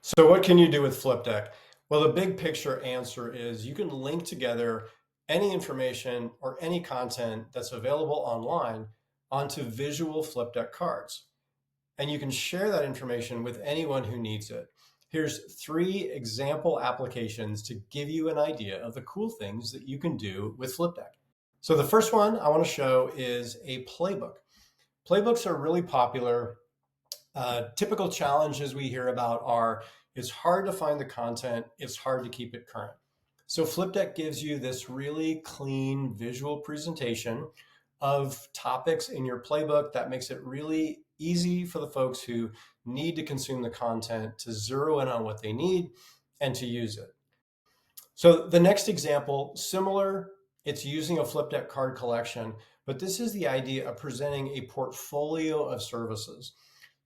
So what can you do with Flipdeck? Well, the big picture answer is you can link together any information or any content that's available online onto visual Flipdeck cards. And you can share that information with anyone who needs it. Here's three example applications to give you an idea of the cool things that you can do with Flipdeck. So the first one I want to show is a playbook. Playbooks are really popular. Typical challenges we hear about are it's hard to find the content, it's hard to keep it current. So Flipdeck gives you this really clean visual presentation of topics in your playbook that makes it really easy for the folks who need to consume the content to zero in on what they need and to use it. So the next example, similar, it's using a Flipdeck card collection, but this is the idea of presenting a portfolio of services.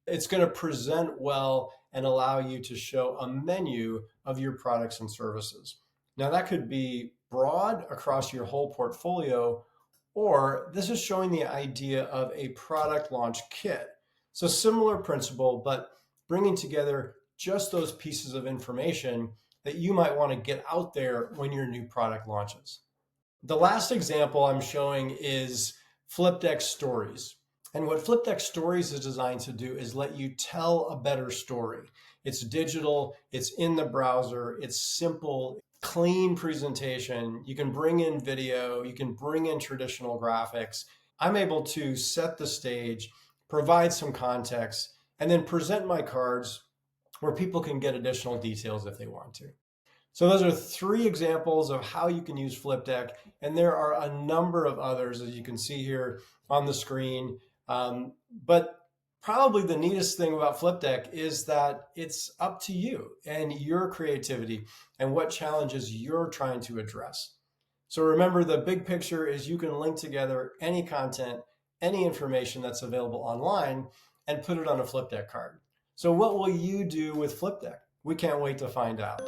It's going to present well and allow you to show a menu of your products and services. Now, that could be broad across your whole portfolio, or this is showing the idea of a product launch kit. So, similar principle, but bringing together just those pieces of information that you might want to get out there when your new product launches. The last example I'm showing is Flipdeck Stories. And what Flipdeck Stories is designed to do is let you tell a better story. It's digital, it's in the browser, it's simple, clean presentation. You can bring in video, you can bring in traditional graphics. I'm able to set the stage, provide some context, and then present my cards where people can get additional details if they want to. So those are three examples of how you can use Flipdeck, and there are a number of others, as you can see here on the screen. But probably the neatest thing about Flipdeck is that it's up to you and your creativity and what challenges you're trying to address. So remember, the big picture is you can link together any content, any information that's available online and put it on a Flipdeck card. So what will you do with Flipdeck? We can't wait to find out.